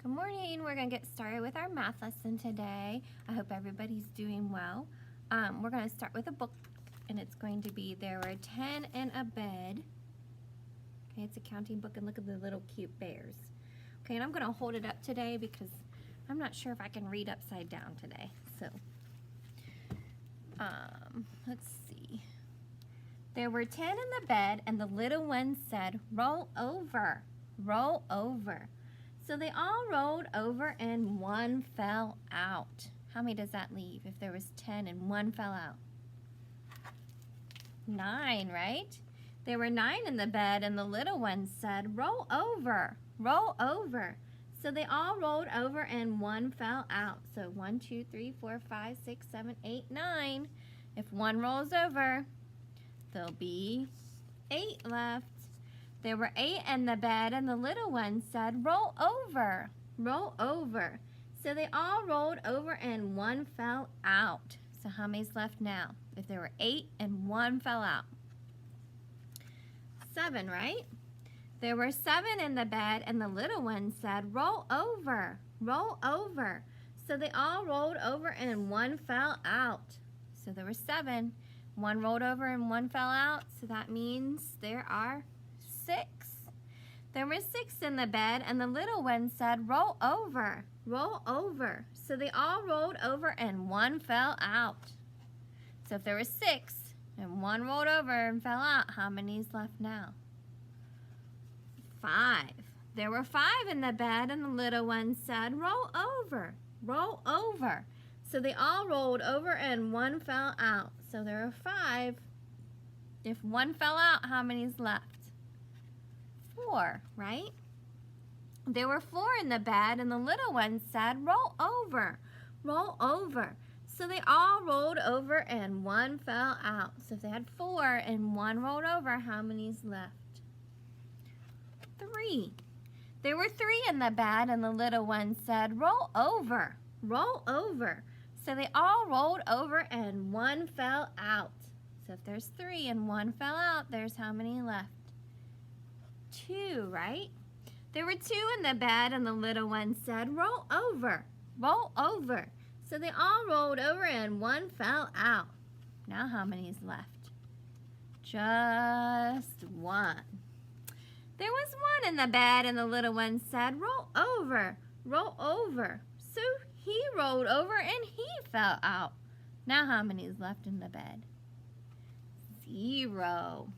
Good morning. We're going to get started with our math lesson today. I hope everybody's doing well. We're going to start with a book, and it's going to be There Were 10 in a Bed. Okay, it's a counting book, and look at the little cute bears. Okay, and I'm going to hold it up today because I'm not sure if I can read upside down today. So, let's see. There were 10 in the bed, and the little one said, "Roll over, roll over." So they all rolled over and one fell out. How many does that leave if there was 10 and one fell out? 9, right? There were 9 in the bed, and the little one said, "Roll over, roll over." So they all rolled over and one fell out. So 1, 2, 3, 4, 5, 6, 7, 8, 9. If one rolls over, there'll be 8 left. There were 8 in the bed, and the little one said, "Roll over, roll over." So they all rolled over and one fell out. So how many's left now? If there were 8 and one fell out? 7, right? There were 7 in the bed, and the little one said, "Roll over, roll over." So they all rolled over and one fell out. So there were 7. One rolled over and one fell out. So that means there are 6. There were 6 in the bed, and the little one said, "Roll over, roll over." So they all rolled over and one fell out. So if there were 6 and one rolled over and fell out, how many's left now? 5. There were 5 in the bed, and the little one said, "Roll over, roll over." So they all rolled over and one fell out. So there are 5. If one fell out, how many's left? 4, right? There were 4 in the bed, and the little one said, "Roll over, roll over." So they all rolled over and one fell out. So if they had 4 and one rolled over, how many's left? 3. There were 3 in the bed, and the little one said, "Roll over, roll over." So they all rolled over and one fell out. So if there's 3 and one fell out, there's how many left? 2, right? There were 2 in the bed, and the little one said, "Roll over, roll over." So they all rolled over and one fell out. Now how many is left? Just 1. There was 1 in the bed, and the little one said, "Roll over, roll over." So he rolled over and he fell out. Now how many is left in the bed? 0.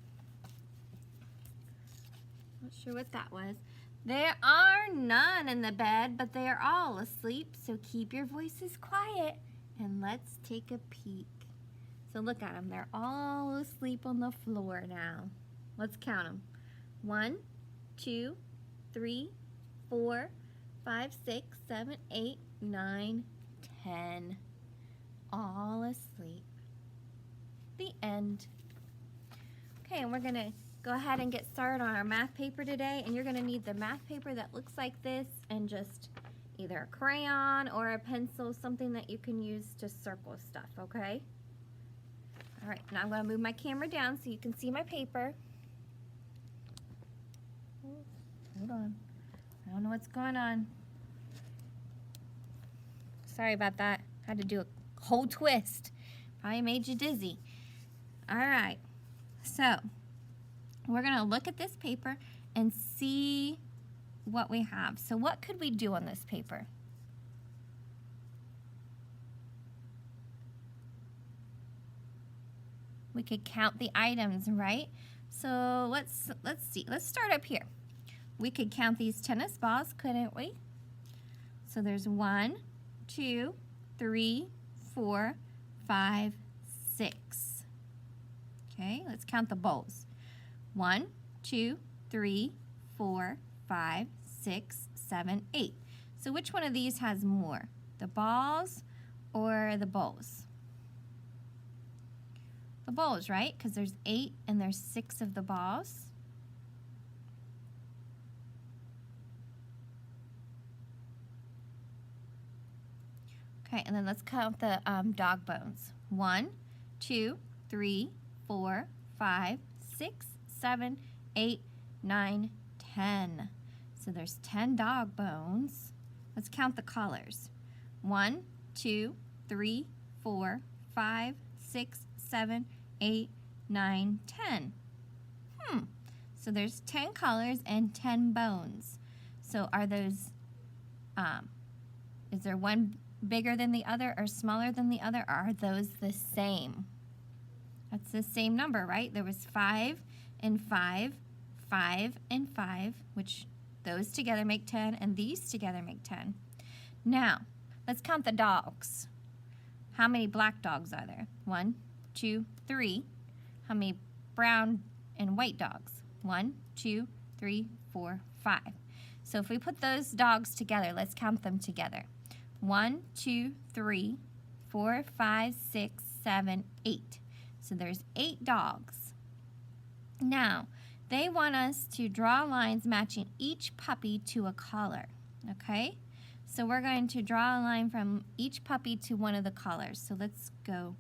Not sure what that was. There are none in the bed, but they are all asleep, so keep your voices quiet and let's take a peek. So look at them. They're all asleep on the floor now. Let's count them. 1, 2, 3, 4, 5, 6, 7, 8, 9, 10. All asleep. The end. Okay, and we're going to go ahead and get started on our math paper today, and you're going to need the math paper that looks like this and just either a crayon or a pencil, something that you can use to circle stuff, okay? All right, now I'm going to move my camera down so you can see my paper. Hold on. I don't know what's going on. Sorry about that. I had to do a whole twist. Probably made you dizzy. All right, so we're going to look at this paper and see what we have. So what could we do on this paper? We could count the items, right? So let's see. Let's start up here. We could count these tennis balls, couldn't we? So there's 1, 2, 3, 4, 5, 6. Okay, let's count the bowls. 1, 2, 3, 4, 5, 6, 7, 8. So which one of these has more? The balls or the bowls? The bowls, right? Because there's 8 and there's 6 of the balls. Okay, and then let's count the dog bones. 1, 2, 3, 4, 5, 6, 7, 8, 9, 10. So there's 10 dog bones. Let's count the colors. 1, 2, 3, 4, 5, 6, 7, 8, 9, 10. So there's 10 colors and 10 bones. So are those, is there one bigger than the other or smaller than the other? Or are those the same? That's the same number, right? There was 5 and 5, 5 and 5, which those together make 10, and these together make 10. Now, let's count the dogs. How many black dogs are there? 1, 2, 3. How many brown and white dogs? 1, 2, 3, 4, 5. So if we put those dogs together, let's count them together. 1, 2, 3, 4, 5, 6, 7, 8. So there's 8 dogs. Now, they want us to draw lines matching each puppy to a color, okay? So we're going to draw a line from each puppy to one of the colors. So let's go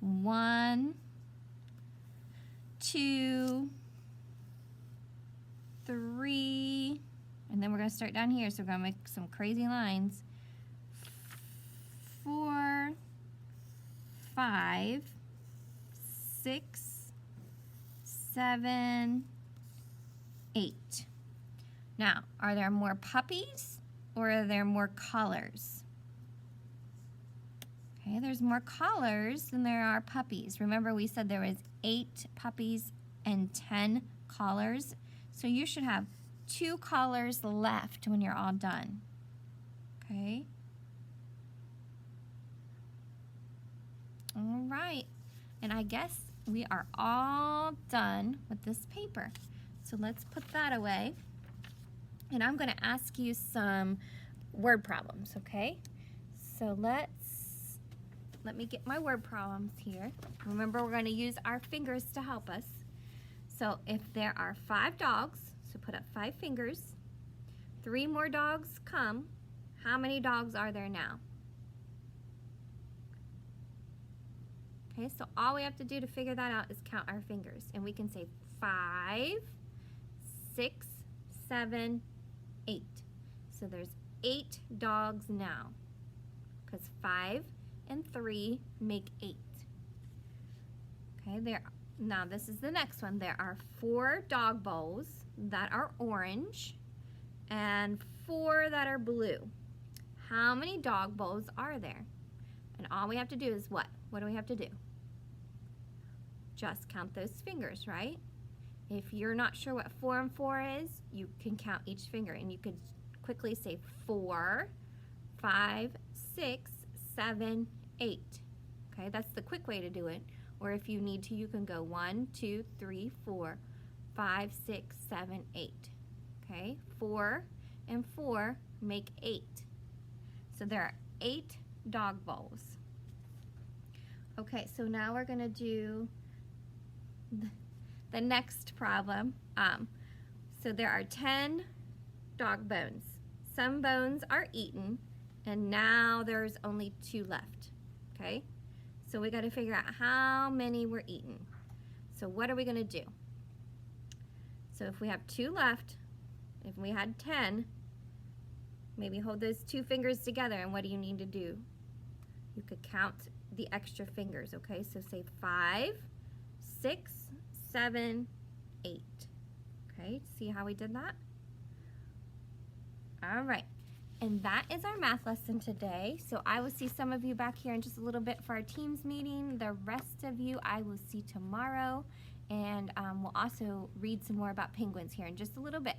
1, 2, 3, and then we're going to start down here, so we're going to make some crazy lines. 4, 5, 6, 7, 8. Now, are there more puppies or are there more colors? Okay, there's more colors than there are puppies. Remember, we said there was 8 puppies and 10 collars. So you should have 2 collars left when you're all done. Okay? All right. And I guess we are all done with this paper. So let's put that away. And I'm going to ask you some word problems, okay? So let me get my word problems here. Remember, we're going to use our fingers to help us. So if there are 5 dogs, so put up 5 fingers, 3 more dogs come, how many dogs are there now? Okay, so all we have to do to figure that out is count our fingers. And we can say 5, 6, 7, 8. So there's 8 dogs now, because 5 and 3 make 8. Okay, now this is the next one. There are 4 dog bowls that are orange and 4 that are blue. How many dog bowls are there? And all we have to do is what? What do we have to do? Just count those fingers, right? If you're not sure what 4 and 4 is, you can count each finger, and you could quickly say 4, 5, 6, 7, 8. Okay, that's the quick way to do it. Or if you need to, you can go 1, 2, 3, 4, 5, 6, 7, 8. Okay, 4 and 4 make 8. So there are 8 dog bowls. Okay, so now we're going to do the next problem. So there are 10 dog bones. Some bones are eaten, and now there's only 2 left. Okay, so we got to figure out how many were eaten. So what are we going to do? So if we have 2 left, if we had 10, maybe hold those 2 fingers together, and what do you need to do? You could count the extra fingers, okay? So say 5, 6, 7, 8. Okay, see how we did that? All right, and that is our math lesson today. So I will see some of you back here in just a little bit for our Teams meeting. The rest of you I will see tomorrow, and we'll also read some more about penguins here in just a little bit.